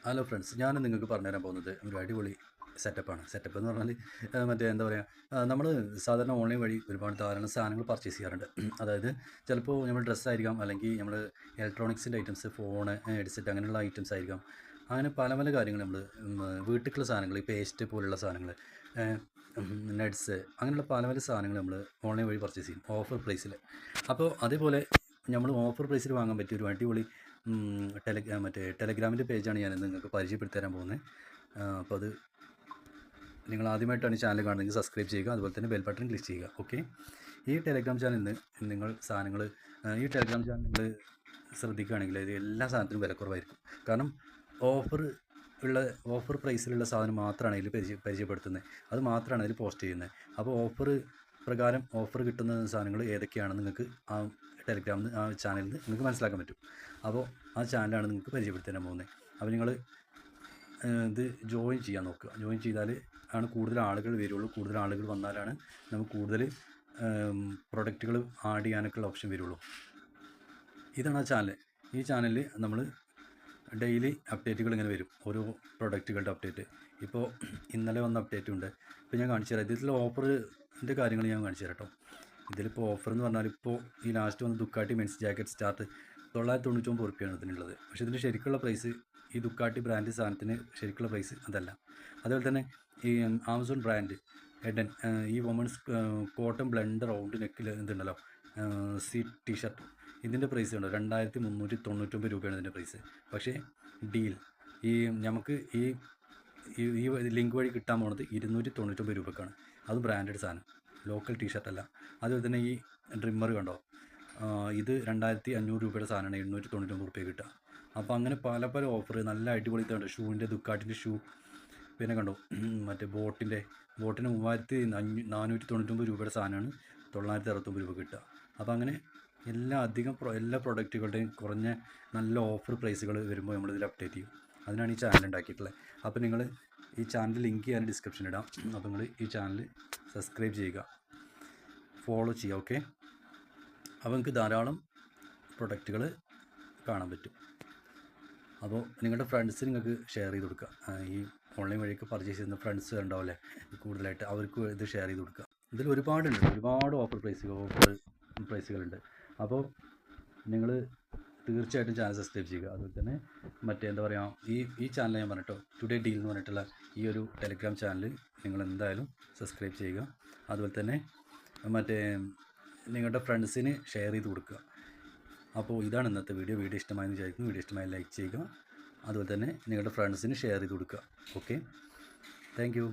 Hello friends, ഞാൻ നിങ്ങൾക്ക് പറഞ്ഞുതരാൻ പോകുന്നത് ഒരു അടിപൊളി സെറ്റപ്പാണ്. സെറ്റപ്പ് എന്ന് പറഞ്ഞാൽ മറ്റേ എന്താ പറയുക, നമ്മൾ സാധാരണ ഓൺലൈൻ വഴി ഒരുപാട് ധാരാളം സാധനങ്ങൾ പർച്ചേസ് ചെയ്യാറുണ്ട്. അതായത് ചിലപ്പോൾ നമ്മൾ ഡ്രസ്സായിരിക്കാം, അല്ലെങ്കിൽ നമ്മൾ ഇലക്ട്രോണിക്സിൻ്റെ ഐറ്റംസ്, ഫോണ്, ഹെഡ്സെറ്റ് അങ്ങനെയുള്ള ഐറ്റംസ് ആയിരിക്കാം. അങ്ങനെ പല പല കാര്യങ്ങൾ നമ്മൾ വീട്ടിലേക്കുള്ള സാധനങ്ങൾ, ഈ പേസ്റ്റ് പോലുള്ള സാധനങ്ങൾ, നട്ട്സ്, അങ്ങനെയുള്ള പല പല സാധനങ്ങൾ നമ്മൾ ഓൺലൈൻ വഴി പർച്ചേസ് ചെയ്യും ഓഫർ പ്രൈസിൽ. അപ്പോൾ അതേപോലെ നമ്മൾ ഓഫർ പ്രൈസിൽ വാങ്ങാൻ പറ്റിയ ഒരു അടിപൊളി മറ്റേ ടെലഗ്രാമിൻ്റെ പേജാണ് ഞാൻ നിങ്ങൾക്ക് പരിചയപ്പെടുത്തി തരാൻ പോകുന്നത്. അപ്പോൾ അത് നിങ്ങൾ ആദ്യമായിട്ടാണ് ഈ ചാനൽ കാണുന്നതെങ്കിൽ സബ്സ്ക്രൈബ് ചെയ്യുക, അതുപോലെ തന്നെ ബെൽ ബട്ടൺ ക്ലിക്ക് ചെയ്യുക. ഓക്കെ, ഈ ടെലഗ്രാം ചാനലിൽ നിന്ന് നിങ്ങൾ സാധനങ്ങൾ ഈ ടെലഗ്രാം ചാനൽ നിങ്ങൾ ശ്രദ്ധിക്കുകയാണെങ്കിൽ ഇത് എല്ലാ സാധനത്തിനും വിലക്കുറവായിരിക്കും. കാരണം ഓഫർ ഓഫർ പ്രൈസിലുള്ള സാധനം മാത്രമാണ് ഇതിൽ പരിചയപ്പെടുത്തുന്നത്, അത് മാത്രമാണ് അതിൽ പോസ്റ്റ് ചെയ്യുന്നത്. അപ്പോൾ ഓഫർ പ്രകാരം ഓഫർ കിട്ടുന്ന സാധനങ്ങൾ ഏതൊക്കെയാണെന്ന് നിങ്ങൾക്ക് ആ ടെലഗ്രാമിൽ നിന്ന്, ആ ചാനലിൽ നിന്ന് നിങ്ങൾക്ക് മനസ്സിലാക്കാൻ പറ്റും. അപ്പോൾ ആ ചാനലാണ് നിങ്ങൾക്ക് പരിചയപ്പെടുത്തി തരാൻ പോകുന്നത്. അപ്പോൾ നിങ്ങൾ ഇത് ജോയിൻ ചെയ്യാൻ നോക്കുക. ജോയിൻ ചെയ്താൽ ആണ് കൂടുതൽ ആളുകൾ വരുള്ളൂ. കൂടുതൽ ആളുകൾ വന്നാലാണ് നമുക്ക് കൂടുതൽ പ്രൊഡക്റ്റുകൾ ആഡ് ചെയ്യാനൊക്കെയുള്ള ഓപ്ഷൻ വരുള്ളൂ. ഇതാണ് ആ ചാനൽ. ഈ ചാനലിൽ നമ്മൾ ഡെയിലി അപ്ഡേറ്റുകൾ ഇങ്ങനെ വരും, ഓരോ പ്രൊഡക്റ്റുകളുടെ അപ്ഡേറ്റ്. ഇപ്പോൾ ഇന്നലെ വന്ന അപ്ഡേറ്റ് ഉണ്ട്. ഇപ്പോൾ ഞാൻ കാണിച്ചു തരാം. ഇതിൽ ഓഫറിൻ്റെ കാര്യങ്ങൾ ഞാൻ കാണിച്ചു തരാം കേട്ടോ. ഇതിലിപ്പോൾ ഓഫർ എന്ന് പറഞ്ഞാൽ ഇപ്പോൾ ഈ ലാസ്റ്റ് വന്ന ദുക്കാട്ടി മെൻസ് ജാക്കറ്റ് സ്റ്റാർട്ട് 999 റുപ്യാണ് ഇതിനുള്ളത്. പക്ഷേ ഇതിൻ്റെ ശരിക്കുള്ള പ്രൈസ്, ഈ ദുക്കാട്ടി ബ്രാൻഡ് സാധനത്തിന് ശരിക്കുള്ള പ്രൈസ് അതല്ല. അതുപോലെ തന്നെ ഈ ആമസോൺ ബ്രാൻഡ് എഡൻ, ഈ വുമൺസ് കോട്ടൺ ബ്ലെൻഡ് റൗണ്ട് നെക്കിൽ ഇതുണ്ടല്ലോ, സി ടീഷർട്ട്, ഇതിൻ്റെ പ്രൈസ് ഉണ്ട് 2399 രൂപയാണ് ഇതിൻ്റെ പ്രൈസ്. പക്ഷേ ഡീൽ ഈ നമുക്ക് ഈ ഈ ലിങ്ക് വഴി കിട്ടാൻ പോണത് 299 രൂപക്കാണ്. അതും ബ്രാൻഡഡ് സാധനം, ലോക്കൽ ടീഷർട്ടല്ല. അതുപോലെ തന്നെ ഈ ഡ്രിമ്മർ കണ്ടോ, ഇത് 2500 രൂപയുടെ സാധനമാണ് 899 റുപ്യ കിട്ടുക. അപ്പോൾ അങ്ങനെ പല പല ഓഫർ, നല്ല അടിപൊളി ഇതുണ്ട്. ഷൂവിൻ്റെ ദുക്കാട്ടിൻ്റെ ഷൂ, പിന്നെ കണ്ടോ മറ്റേ ബോട്ടിന് 3499 രൂപയുടെ സാധനമാണ് 969 രൂപ കിട്ടുക. അപ്പോൾ അങ്ങനെ എല്ലാ പ്രൊഡക്റ്റുകളുടെയും കുറഞ്ഞ നല്ല ഓഫർ പ്രൈസുകൾ വരുമ്പോൾ നമ്മളിതിൽ അപ്ഡേറ്റ് ചെയ്യും. അതിനാണ് ഈ ചാനൽ ഉണ്ടാക്കിയിട്ടുള്ളത്. അപ്പോൾ നിങ്ങൾ ഈ ചാനൽ ലിങ്ക് ഞാൻ ഡിസ്ക്രിപ്ഷനിൽ ഇടാം. അപ്പോൾ നിങ്ങൾ ഈ ചാനൽ സബ്സ്ക്രൈബ് ചെയ്യുക, ഫോളോ ചെയ്യുക. ഓക്കെ, അപ്പോൾ നിങ്ങൾക്ക് ധാരാളം പ്രൊഡക്റ്റുകൾ കാണാൻ പറ്റും. അപ്പോൾ നിങ്ങളുടെ ഫ്രണ്ട്സിന് നിങ്ങൾക്ക് ഷെയർ ചെയ്ത് കൊടുക്കുക. ഈ ഓൺലൈൻ വഴിയൊക്കെ പർച്ചേസ് ചെയ്യുന്ന ഫ്രണ്ട്സ് ഉണ്ടാവില്ലേ കൂടുതലായിട്ട്, അവർക്ക് ഇത് ഷെയർ ചെയ്ത് കൊടുക്കുക. ഇതിൽ ഒരുപാട് ഓഫർ പ്രൈസുകളുണ്ട്. അപ്പോൾ നിങ്ങൾ തീർച്ചയായിട്ടും ചാനൽ സബ്സ്ക്രൈബ് ചെയ്യുക. അതുപോലെ തന്നെ മറ്റേ എന്താ പറയുക, ഈ ചാനൽ ഞാൻ പറഞ്ഞിട്ടോ, ടുഡേ ഡീൽ എന്ന് പറഞ്ഞിട്ടുള്ള ഈ ഒരു ടെലഗ്രാം ചാനൽ നിങ്ങൾ എന്തായാലും സബ്സ്ക്രൈബ് ചെയ്യുക. അതുപോലെ തന്നെ മറ്റേ നിങ്ങളുടെ ഫ്രണ്ട്സിന് ഷെയർ ചെയ്ത് കൊടുക്കുക. അപ്പോൾ ഇതാണ് ഇന്നത്തെ വീഡിയോ ഇഷ്ടമായെന്ന് വിചാരിക്കുന്നു. വീഡിയോ ഇഷ്ടമായി ലൈക്ക് ചെയ്യുക, അതുപോലെ തന്നെ നിങ്ങളുടെ ഫ്രണ്ട്സിന് ഷെയർ ചെയ്ത് കൊടുക്കുക. Okay, thank you.